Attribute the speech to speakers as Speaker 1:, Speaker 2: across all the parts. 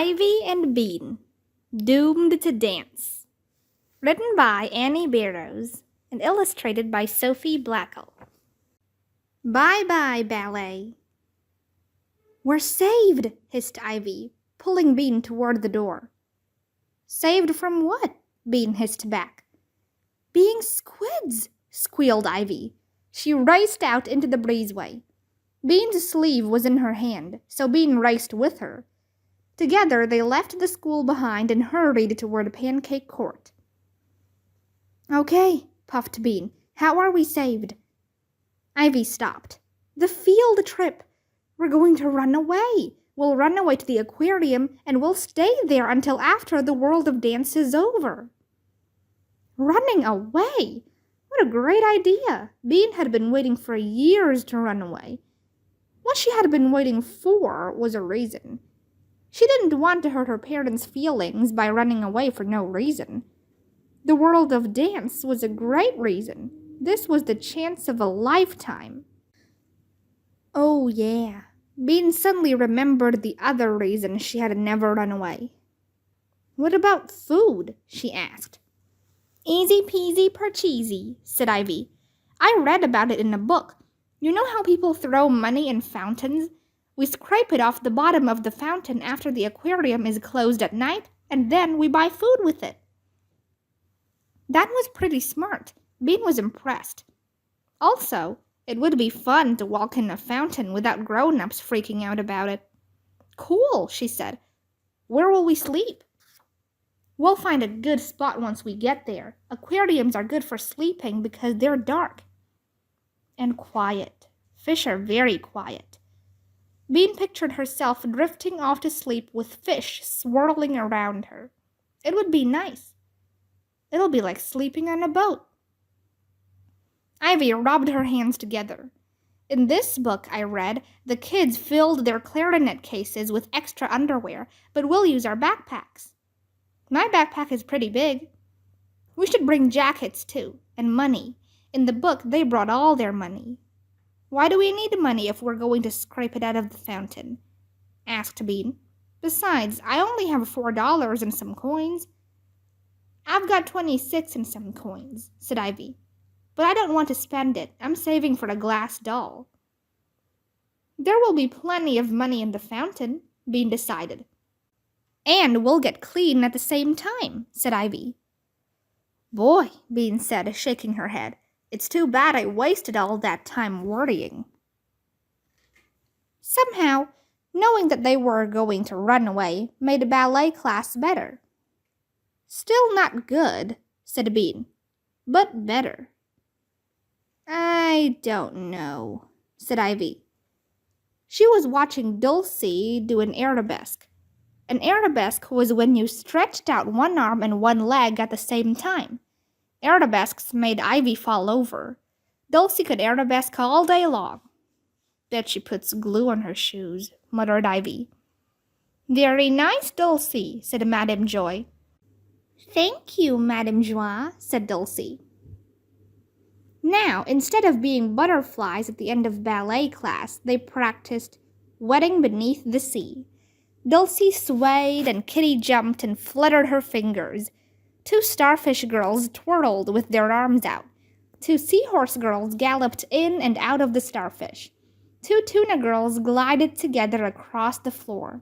Speaker 1: Ivy and Bean, Doomed to Dance. Written by Annie Barrows and illustrated by Sophie Blackall. Bye-bye, ballet. We're saved, hissed Ivy, pulling Bean toward the door. Saved from what? Bean hissed back. Being squids, squealed Ivy. She raced out into the breezeway. Bean's sleeve was in her hand, so Bean raced with her. Together they left the school behind and hurried toward Pancake Court. Okay, puffed Bean. How are we saved? Ivy stopped. The field trip. We're going to run away. We'll run away to the aquarium and we'll stay there until after the world of dance is over. Running away? What a great idea. Bean had been waiting for years to run away. What she had been waiting for was a reason. She didn't want to hurt her parents' feelings by running away for no reason. The world of dance was a great reason. This was the chance of a lifetime. Oh, yeah. Bean suddenly remembered the other reason she had never run away. What about food? She asked. Easy peasy parcheesi, said Ivy. I read about it in a book. You know how people throw money in fountains? We scrape it off the bottom of the fountain after the aquarium is closed at night, and then we buy food with it. That was pretty smart. Bean was impressed. Also, it would be fun to walk in a fountain without grown-ups freaking out about it. Cool, she said. Where will we sleep? We'll find a good spot once we get there. Aquariums are good for sleeping because they're dark. And quiet. Fish are very quiet. Bean pictured herself drifting off to sleep with fish swirling around her. It would be nice. It'll be like sleeping on a boat. Ivy rubbed her hands together. In this book I read, the kids filled their clarinet cases with extra underwear, but we'll use our backpacks. My backpack is pretty big. We should bring jackets too, and money. In the book, they brought all their money. Why do we need money if we're going to scrape it out of the fountain? Asked Bean. Besides, I only have $4 and some coins. I've got 26 and some coins, said Ivy. But I don't want to spend it. I'm saving for a glass doll. There will be plenty of money in the fountain, Bean decided. And we'll get clean at the same time, said Ivy. Boy, Bean said, shaking her head. It's too bad I wasted all that time worrying. Somehow, knowing that they were going to run away made a ballet class better. Still not good, said Bean, but better. I don't know, said Ivy. She was watching Dulcie do an arabesque. An arabesque was when you stretched out one arm and one leg at the same time. Arabesques made Ivy fall over. Dulcie could arabesque all day long. Bet she puts glue on her shoes, muttered Ivy. Very nice, Dulcie, said Madame Joy. Thank you, Madame Joie, said Dulcie. Now, instead of being butterflies at the end of ballet class, they practiced Wedding Beneath the Sea. Dulcie swayed and Kitty jumped and fluttered her fingers. 2 starfish girls twirled with their arms out. 2 seahorse girls galloped in and out of the starfish. 2 tuna girls glided together across the floor.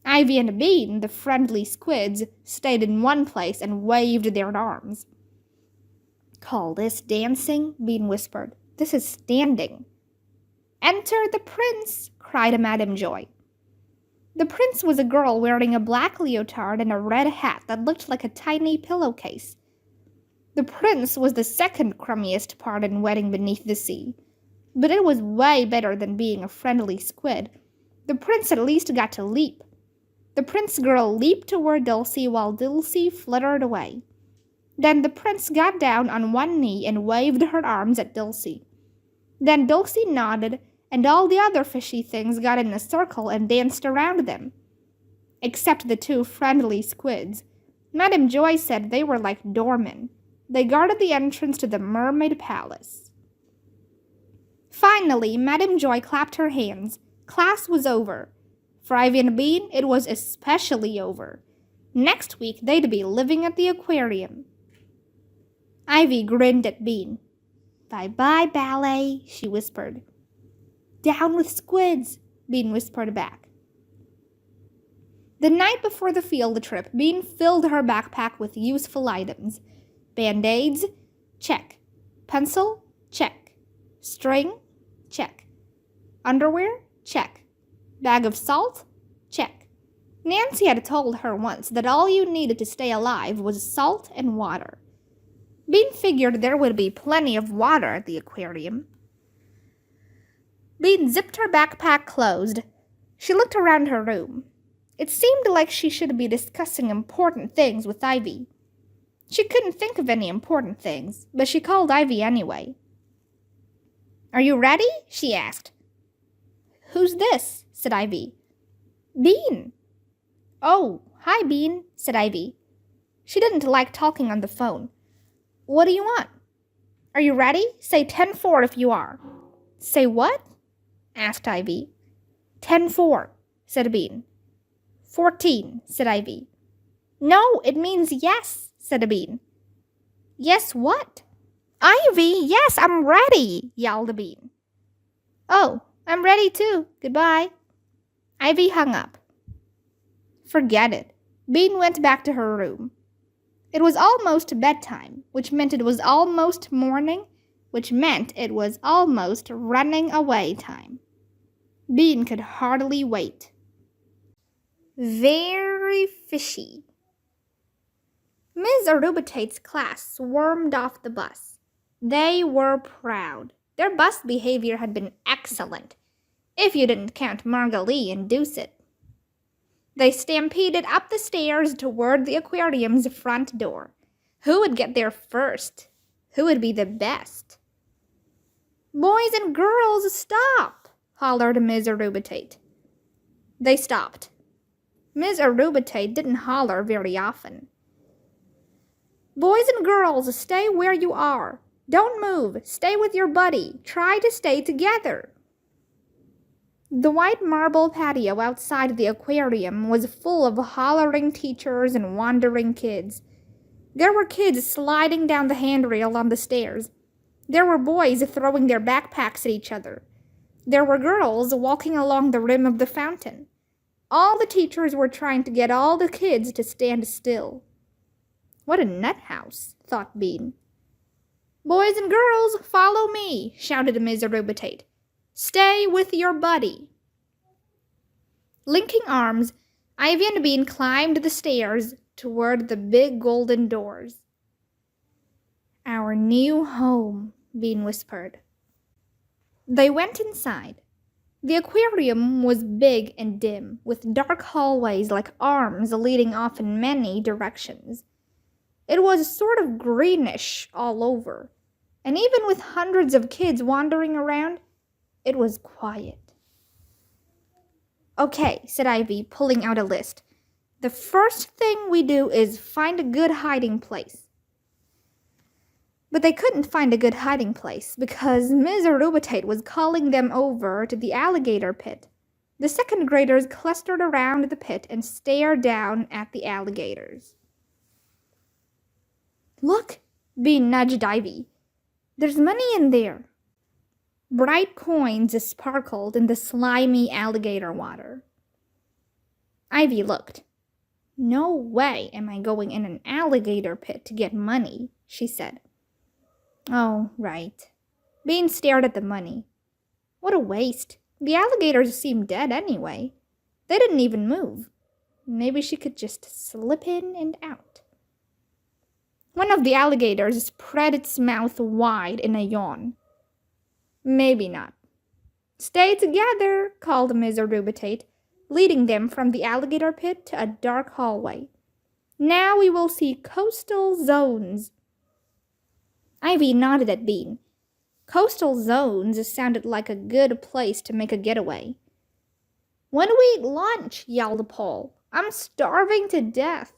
Speaker 1: Ivy and Bean, the friendly squids, stayed in one place and waved their arms. Call this dancing? Bean whispered. This is standing. Enter the prince, cried Madame Joy. The prince was a girl wearing a black leotard and a red hat that looked like a tiny pillowcase. The prince was the second crummiest part in Wedding Beneath the Sea, but it was way better than being a friendly squid. The prince at least got to leap. The prince girl leaped toward Dulcie while Dulcie fluttered away. Then the prince got down on one knee and waved her arms at Dulcie. Then Dulcie nodded, and all the other fishy things got in a circle and danced around them. Except the 2 friendly squids. Madame Joy said they were like doormen. They guarded the entrance to the Mermaid Palace. Finally, Madame Joy clapped her hands. Class was over. For Ivy and Bean, it was especially over. Next week, they'd be living at the aquarium. Ivy grinned at Bean. "Bye-bye, ballet," she whispered. "Down with squids," Bean whispered back. The night before the field trip, Bean filled her backpack with useful items. Band-aids? Check. Pencil? Check. String? Check. Underwear? Check. Bag of salt? Check. Nancy had told her once that all you needed to stay alive was salt and water. Bean figured there would be plenty of water at the aquarium. Bean zipped her backpack closed. She looked around her room. It seemed like she should be discussing important things with Ivy. She couldn't think of any important things, but she called Ivy anyway. "Are you ready?" she asked. "Who's this?" said Ivy. "Bean." "Oh, hi, Bean," said Ivy. She didn't like talking on the phone. "What do you want?" "Are you ready? Say 10-4 if you are." "Say what?" asked Ivy. 10-4, said Bean. 14, said Ivy. "No, it means yes," said Bean. "Yes what?" "Ivy, yes, I'm ready," yelled Bean. "Oh, I'm ready too. Goodbye." Ivy hung up. Forget it. Bean went back to her room. It was almost bedtime, which meant it was almost morning, which meant it was almost running away time. Bean could hardly wait. Very fishy. Ms. Arubatate's class swarmed off the bus. They were proud. Their bus behavior had been excellent, if you didn't count Margot-Lee and Doucet. They stampeded up the stairs toward the aquarium's front door. Who would get there first? Who would be the best? "Boys and girls, stop!" hollered Ms. Arubatate. They stopped. Ms. Arubatate didn't holler very often. "Boys and girls, stay where you are. Don't move. Stay with your buddy. Try to stay together." The white marble patio outside the aquarium was full of hollering teachers and wandering kids. There were kids sliding down the handrail on the stairs. There were boys throwing their backpacks at each other. There were girls walking along the rim of the fountain. All the teachers were trying to get all the kids to stand still. What a nut house, thought Bean. "Boys and girls, follow me," shouted Ms. Arubatate. "Stay with your buddy." Linking arms, Ivy and Bean climbed the stairs toward the big golden doors. "Our new home," Bean whispered. They went inside. The aquarium was big and dim, with dark hallways like arms leading off in many directions. It was sort of greenish all over, and even with hundreds of kids wandering around, it was quiet. "Okay," said Ivy, pulling out a list. "The first thing we do is find a good hiding place." But they couldn't find a good hiding place because Ms. Arubatate was calling them over to the alligator pit. The second graders clustered around the pit and stared down at the alligators. "Look," Bean nudged Ivy. "There's money in there." Bright coins sparkled in the slimy alligator water. Ivy looked. "No way am I going in an alligator pit to get money," she said. "Oh, right." Bean stared at the money. What a waste. The alligators seemed dead anyway. They didn't even move. Maybe she could just slip in and out. One of the alligators spread its mouth wide in a yawn. Maybe not. "Stay together," called Ms. Arubatate, leading them from the alligator pit to a dark hallway. "Now we will see coastal zones." Ivy nodded at Bean. Coastal zones sounded like a good place to make a getaway. "When do we eat lunch?" yelled Paul. "I'm starving to death."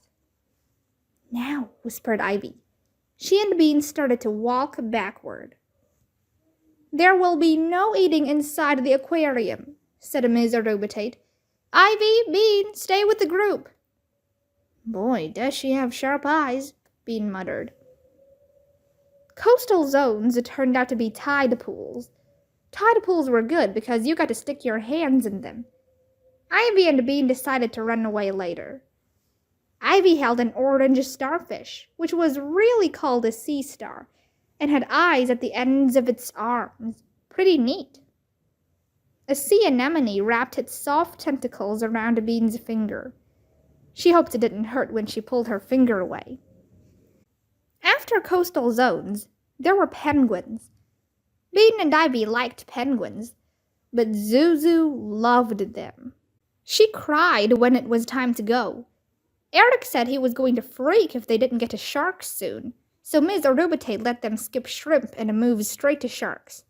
Speaker 1: "Now," whispered Ivy. She and Bean started to walk backward. "There will be no eating inside the aquarium," said Ms. Arubatate. Ivy, Bean, stay with the group. Boy, does she have sharp eyes, Bean muttered. Coastal zones turned out to be tide pools. Tide pools were good because you got to stick your hands in them. Ivy and Bean decided to run away later. Ivy held an orange starfish, which was really called a sea star, and had eyes at the ends of its arms. Pretty neat. A sea anemone wrapped its soft tentacles around Bean's finger. She hoped it didn't hurt when she pulled her finger away. After coastal zones, there were penguins. Bean and Ivy liked penguins, but Zuzu loved them. She cried when it was time to go. Eric said he was going to freak if they didn't get to sharks soon, so Ms. Arubate let them skip shrimp and move straight to sharks.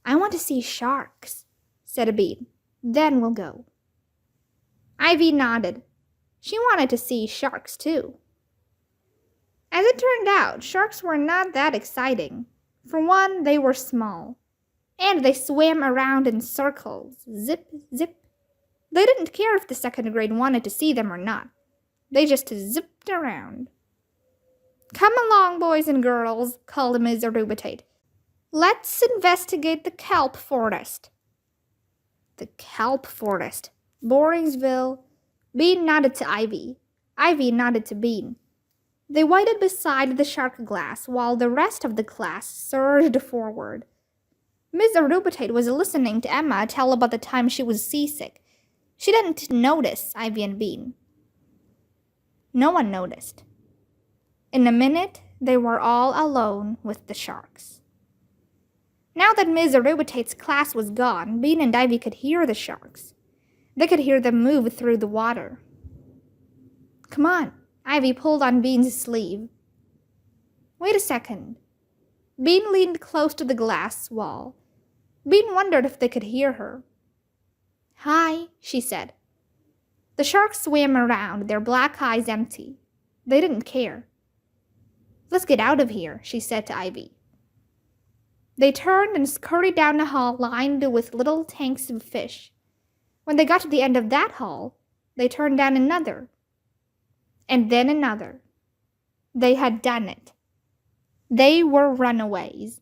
Speaker 1: I want to see sharks, said Bean. Then we'll go. Ivy nodded. She wanted to see sharks too. As it turned out, sharks were not that exciting. For one, they were small, and they swam around in circles, zip, zip. They didn't care if the second grade wanted to see them or not. They just zipped around. Come along, boys and girls, called Ms. Arubate. Let's investigate the kelp forest. The kelp forest. Boringsville. Bean nodded to Ivy. Ivy nodded to Bean. They waited beside the shark glass while the rest of the class surged forward. Ms. Arubate was listening to Emma tell about the time she was seasick. She didn't notice Ivy and Bean. No one noticed. In a minute, they were all alone with the sharks. Now that Ms. Arubate's class was gone, Bean and Ivy could hear the sharks. They could hear them move through the water. Come on, Ivy pulled on Bean's sleeve. Wait a second. Bean leaned close to the glass wall. Bean wondered if they could hear her. Hi, she said. The sharks swam around, their black eyes empty. They didn't care. Let's get out of here, she said to Ivy. They turned and scurried down a hall lined with little tanks of fish. When they got to the end of that hall, they turned down another. And then another. They had done it. They were runaways.